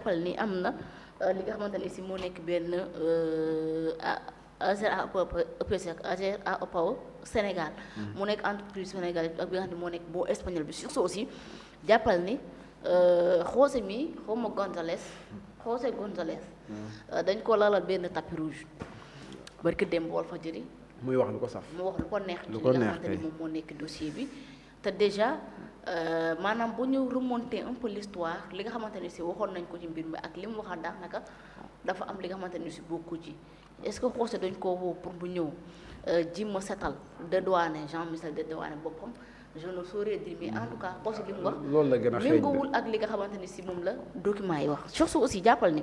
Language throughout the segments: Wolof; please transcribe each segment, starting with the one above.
jàppal ni am na li nga xamante ne si moo nekk benn AGER EPC ak AGER AOPAO Sénégal. mu nekk entreprise sénégalaise ak bi nga xam ne moo nekk boo espagnol bi surtout aussi jàppal ni José mi xawma González José González dañ ko lalal benn tapis rouge barki démb Walfadjri muy wax lu ko saf. mu wax lu ko neex ci lu li ko nga neex xamante ni kay. moom moo nekk dossier bi te déjà maanaam bu ñu remonter un peu l'histoire li nga xamante ni si waxoon nañ ko ci mbir mi ak li mu waxaat daanaka dafa am li nga xamante ni si bokku ci est-ce que José dañ koo woo pour bu ñëw ji ma setal dédouané Jean-Michel dédouané boppam je ne saurais dire mais en tout cas José li mu wax loolu la gën a xëy méngoowul ak li nga xamante ni si moom la document yi wax surtout aussi jàppal ni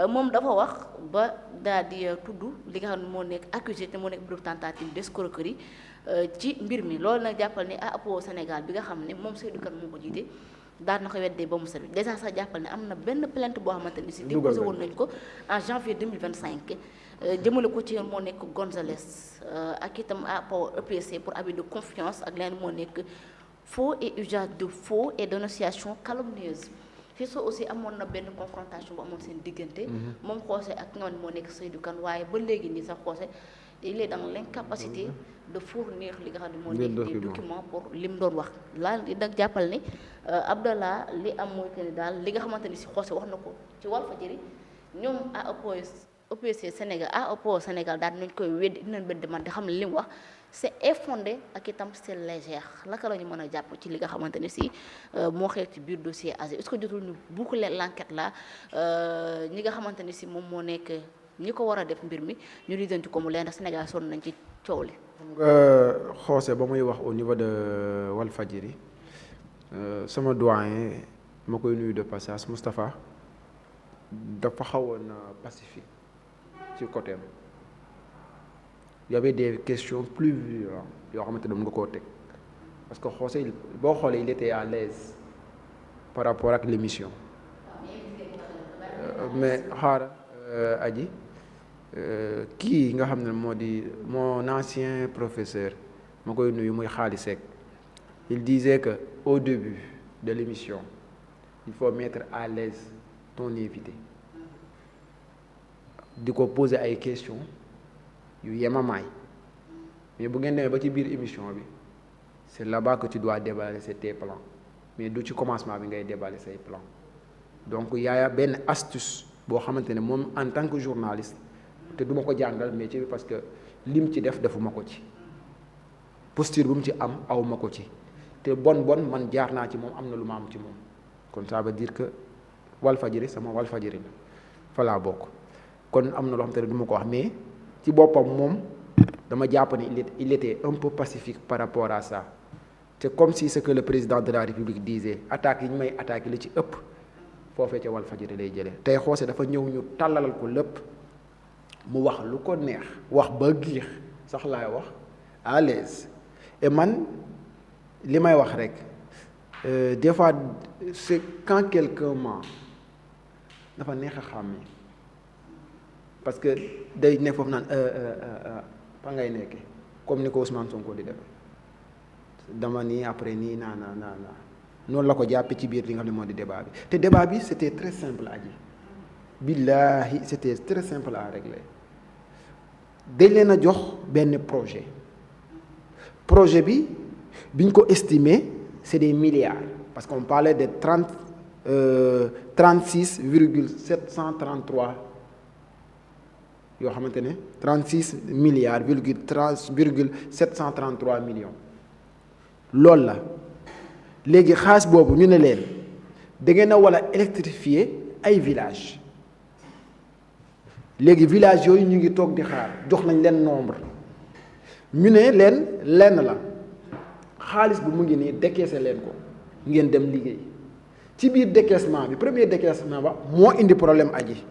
moom dafa wax ba daal di tudd li nga xam ne moo nekk accusé te moo nekk double tentative d'escroquerie ci mbir mi loolu nag jàppal ni APO Sénégal bi nga xam ne moom Seydou Kane moo ko jiite daan na ko weddee ba mu set déjà sax jàppal ne am na benn plainte boo xamante ni si déposé woon nañ ko en janvier 2025 jëmale ko ci moo nekk González ak itam APO EPC pour abus de confiance ak leneen moo nekk faux et usage de faux et dénonciation calomnieuse fii soo aussi amoon na benn confrontation bu amoon seen diggante moom José ak ñoom moo nekk Seydou Kane waaye ba léegi nii sax José il est dans l'incapacité de fournir li nga xam ne moo nekk des documents pour li mu doon wax laa nag jàppal ni Abdallah li am mooy que ni daal li nga xamante ni si José wax na ko ci Walfadjri ñoom AOPO EPC Sénégal AOPO Sénégal daal nañ koy weddi dinañ benn demande te xam ne li mu wax c'est infondé ak itam c'est légère naka la ñu mën a jàpp ci li nga xamante ni si moo xew ci biir dossier AGER est-ce que jotul ñu boucler l'enquête là ñi nga xamante ni si moom moo nekk ñi ko war a def mbir mi ñu lijjanti ko mu leen ndax Sénégal sonn nañ ci coow li. José ba muy wax au niveau de Walfadjri sama doyen ma koy nuyu de passage Moustapha dafa xawoon pacifique ci côté am y avait des questions plus violentes yoo xamante ne mën nga koo teg parce que José boo xoolee il était à l'aise par rapport ak l'émission mais xaaral aji kii nga xam ne moo di mon ancien professeur ma koy nuyu muy Khali Seck il disait que au début de l'émission il faut mettre à l'aise ton invité di ko poser ay questions yu yemamaay mais bu ngeen demee ba ci biir émission bi c'est là-bas que tu dois déballer tes plans mais du ci commencement bi ngay déballer say plans donc yaaya benn astuce boo xamante ne moom en tant que journaliste te duma ko jàngal métier bi parce que lim ci defuma ko ci posture bu mu ci am awma ko ci te bon man jaar naa ci moom am na lu ma am ci moom kon ça veut dire que Walfadjri sama Walfadjri la fa laa bokk kon am na loo xamante ne du ma ko wax mais ci boppam moom dama jàpp ne il était un peu pacifique par rapport à ça c'est comme si ce que le président de la République disait attaques yi ñu may attaqué li ci ëpp foofee ca Walfadjri lay jëlee tey José dafa ñëw ñu tàllalal ko lépp mu wax lu ko neex wax ba giix sax laay wax à l'aise et man li may wax rek des fois c'est quand quelqu'un ment dafa neex a xàmmee parce que day nekk foofu naan fa ngay nekkee comme ni ko Ousmane Sonko di def dama nii après nii naa noonu la ko jàppe ci biir li nga xam ne moo di débat bi te débat bi c'était très simple aji billahi c'était très simple à régler dañ leen a jox benn projet bi biñ ko estimer c'est des milliards parce qu'on parlait de 36,733 yoo xamante ne 36 milliards virgule 733 millions loolu la léegi xaalis boobu ñu ne leen da ngeen a war a électrifier ay villages léegi villages yooyu ñu ngi toog di xaar jox nañ leen nombre ñu ne leen lenn la xaalis bu mu ngi nii décaissé leen ko ngeen dem liggéey ci biir décaissement bi premier décaissement ba moo indi problème aji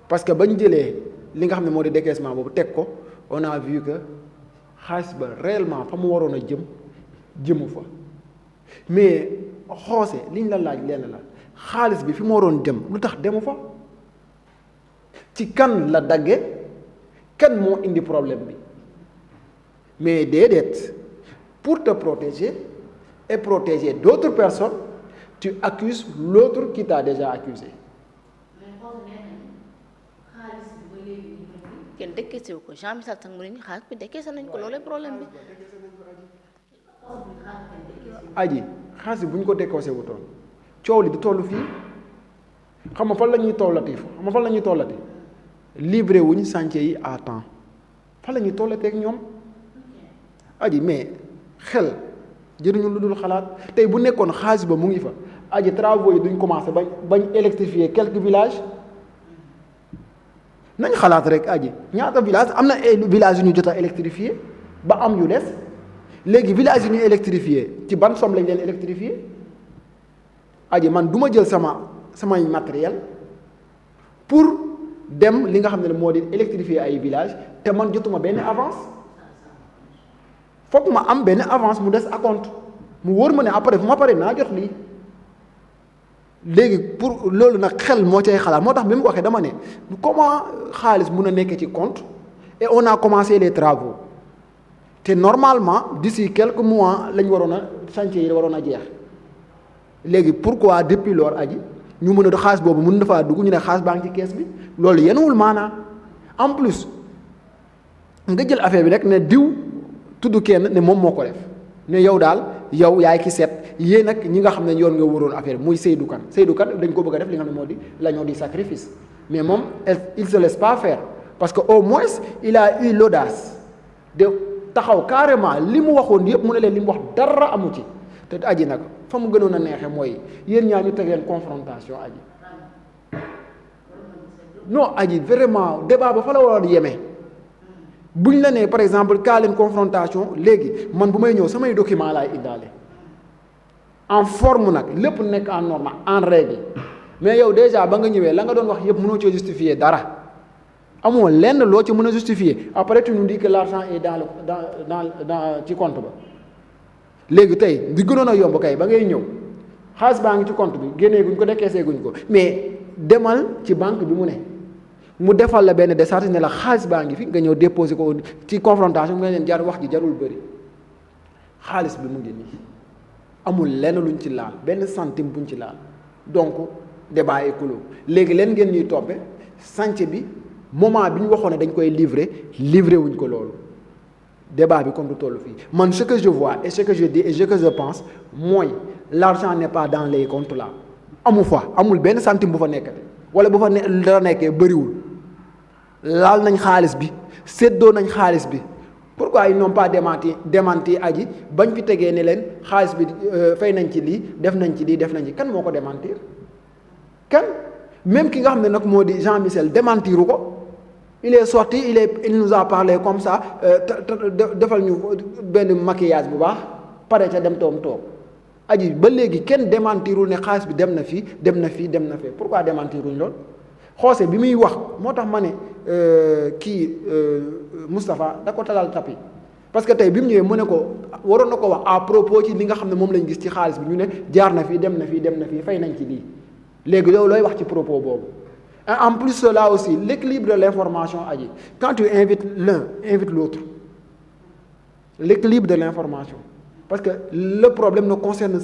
parce que bañ jëlee li nga xam ne moo di décaissement boobu teg ko on a vu que xaalis ba réellement fa mu waroon a jëmu fa mais José liñ la laaj lenn la xaalis bi fi mu waroon jëm lu tax demu fa ci kan la dagge kan moo indi problème bi mais déedéet pour te protéger et protéger d'autres personnes tu accuses l'autre qui t'a déjà accusé. kenn décaissé wu ko Jean Michel sax mu ne xaalis bi décaissé nañ ko loolu problème bi. aji xaalis bi bu ñu ko décaissé wutoon coow li di toll fii xam nga fan la ñuy tollati livré wuñ chantier yi à temps fan la ñuy tollatee ak ñoom aji mais xel jëriñu lu dul xalaat tey bu nekkoon xaalis ba mu ngi fa aji travaux yi duñ commencé bañ électrifier quelques villages. nañ xalaat rek aji ñaata village am na ay villages yu ñu jot a électrifié ba am yu des léegi villages yi ñu électrifié ci ban somme lañ leen électrifié aji man du ma jël samay matériel pour dem li nga xam ne moo di électrifier ay villages te man jotuma benn avance foog ma am benn avance mu des à compte mu wóor ma ne après fu ma paree naa jot lii. léegi pour loolu nag xel moo cay xalaat moo tax bi mu waxee dama ne comment xaalis mun a nekkee ci compte et on a commencé les travaux te normalement d'ici quelques mois lañ waroon a chantier yi waroon a jeex léegi pourquoi depuis lors aji ñu mën a xaalis boobu mën na faa dugg ñu ne xaalis baa ngi ci kees bi loolu yenuwul maanaa en plus nga jël affaire bi rek ne diw tudd kenn ne moom moo ko def ne yow daal yow yaay ki set yéen nag ñi nga xam ne yoon nga waroon affaire bi muy Seydou Kane dañ ko bëgg a def li nga xam ne moo di l'agneau du sacrifice mais moom il se laisse pas faire parce que au moins il a eu l'audace de taxaw carrément li mu waxoon yëpp mu ne leen li mu wax dara amu ci te aji nag fa mu gënoon a neexee mooy yéen ñaa ñu teg leen confrontation aji non aji vraiment débat ba fa la waroon yemee buñ la nee par exemple kaa leen confrontation léegi man bu may ñëw samay document laay indaale en forme nag lépp nekk en norme en règle mais yow déjà ba nga ñëwee la nga doon wax yëpp mënoo cee justifier dara amoo lenn loo ci mën a justifier après tu nous dis que l'argent est dans ci compte ba léegi tey di gënoon a yomb kay ba ngay ñëw xaalis baa ngi ci compte bi génnee guñ ko décaissé guñ ko mais demal ci banque bi mu defal la benn décharge ne la xaalis baa ngi fi nga ñëw déposer ko ci confrontation nga leen jar wax ji jarul bëri xaalis bi mu ngi nii amul lenn luñ ci laal benn centime buñ ci laal donc débat est clos léegi leen ngeen ñuy toppe chantier bi moment bi ñu waxoon ne dañ koy livrer wuñ ko loolu débat bi comme du toll fii man ce que je vois et ce que je dis et ce que je pense mooy l'argent n'est pas dans les comptes là amul benn centime bu fa nekkate wala bu fa dara nekkee bëriwul laal nañ xaalis bi séddoo nañ xaalis bi pourquoi ils n'ont pas démenti aji bañ fi tegee ne leen xaalis bi fay nañ ci lii def nañ ci kan moo ko démentir kan même ki nga xam ne nag moo di Jean Michel démentiru ko il est sorti il nous a parlé comme ça defal ñu benn maquillage bu baax pare ca dem toog aji ba léegi kenn démentirul ne xaalis bi dem na fii pourquoi démentiruñ lool xoose bi muy wax moo tax ma ne Moustapha da ko talal tapis parce que tey bi mu ñëwee mu ne ko waroon na ko wax à propos ci li nga xam ne moom lañ gis ci xaalis bi ñu ne jaar na fii dem na fii fay nañ ci lii léegi loolu looy wax ci propos boobu en plus cela aussi l'équilibre de l'information aji quand tu invites l'un invite l'autre l'équilibre de l'information parce que le problème ne concerne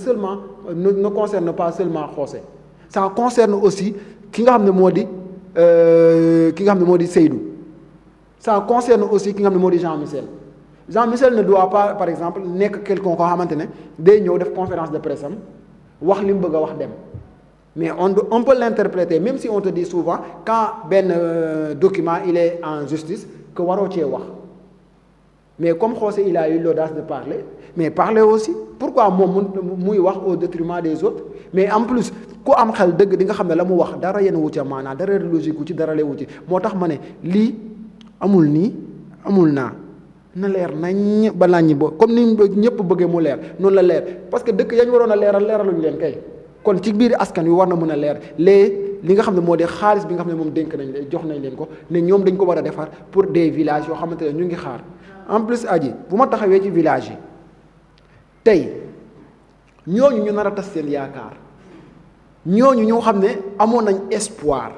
pas seulement Xoose ça concerne aussi ki nga xam ne moo di Seydou ça concerne aussi ki nga xam ne moo di Jean Michel ne doit pas par exemple nekk quelqu'un koo xamante ne day ñëw def conférence de presse am wax li mu bëgg a wax dem mais on peut l'interpréter même si on te dit souvent quand benn document il est en justice que waroo cee wax mais comme Xoose il a eu l'audace de parler mais parler aussi pourquoi moom muy wax au détriment des autres mais en plus ku am xel dëgg di nga xam ne la mu wax dara yenn wu ca maanaam dara logique wu ci dara lewu ci moo tax ma ne lii amul nii amul naa na leer nañ ba nañ bo comme ni ñëpp bëggee mu leer noonu la leer parce que dëkk yañ waroon a leeraluñu leen kay kon ci biir askan wi war na mën a leer li nga xam ne moo di xaalis bi nga xam ne moom dénk nañ leen jox nañ leen ko ne ñoom dañ ko war a defar pour des villages yoo xamante ne ñu ngi xaar en plus aji bu ma taxawee ci village yi tey ñooñu ñu nar a tas seen yaakaar ñooñu ñoo xam ne amoon nañ espoir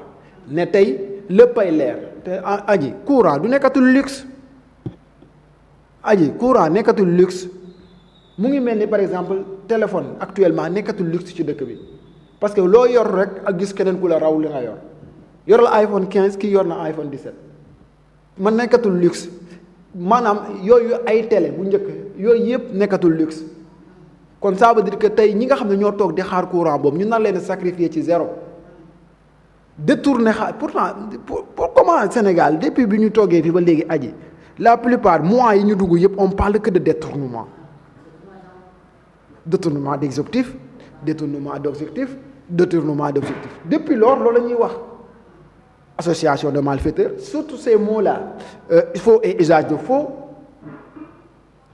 ne tey léppay leer te aji courant du nekkatul luxe aji courant nekkatul luxe mu ngi mel ni par exemple téléphone actuellement nekkatul luxe ci dëkk bi parce que loo yor rek ak gis keneen ku la raw li nga yor la iPhone 15 kii yor na iPhone 17 man nekkatul luxe maanaam yooyu ay télé bu njëkk yooyu yëpp nekkatul luxe kon ça veut dire que tey ñi nga xam ne ñoo toog di xaar courant boobu ñu nar leen sacrifier ci zéro détourner pourtant pour comment Sénégal depuis bi ñu toogee fii ba léegi aji la plupart mois yi ñu dugg yëpp on parle que de détournement d'objectifs détournement d'objectifs depuis lors loolu la ñuy wax association de malfaiteurs surtout ces mots-là faux et usage de faux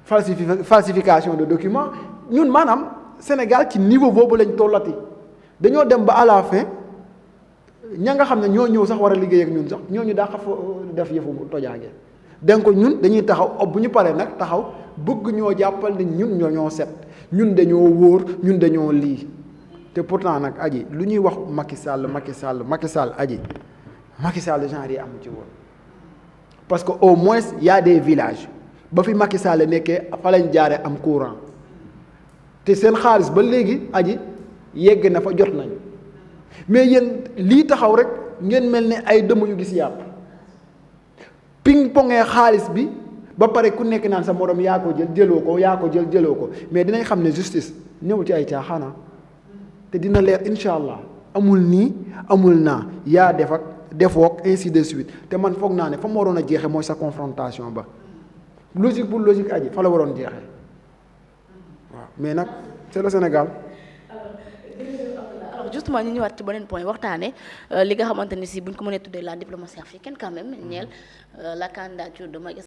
falsification de documents ñun maanaam Sénégal ci niveau boobu lañ tollati dañoo dem ba à la fin ña nga xam ne ñoo ñëw sax war a liggéey ak ñun sax ñooñu daa xa def yëfu tojaange donc ñun dañuy taxaw bu ñu paree nag taxaw bëgg ñoo jàppal ne ñun ñoo set ñun dañoo wóor ñun dañoo lii te pourtant nag aji lu ñuy wax Macky Sall aji Macky Sall genre yi amu ci woon parce que au moins y a des villages ba fi Macky Sall nekkee fa lañ jaare am courant te seen xaalis ba léegi aji yegg na fa jot nañu mais yéen lii taxaw rek ngeen mel ne ay dëmm yu gis yàpp ping pongee xaalis bi ba pare ku nekk naan sa morom yaa ko jël jëloo ko mais dinañ xam ne justice ñëw ci ay caaxaana te dina leer incha allah amul nii amul naa yaa def ak defook ainsi de suite te man foog naa ne fa mu waroon a jeexe mooy sa confrontation ba logique bu logique aji fa la waroon jeexe waaw mais nag c'est le Sénégal. alors justement ñu ñëwaat ci beneen point waxtaane li nga xamante ni si buñ ko mënee tuddee la diplomatie africaine quand même ñeel la candidature de Macky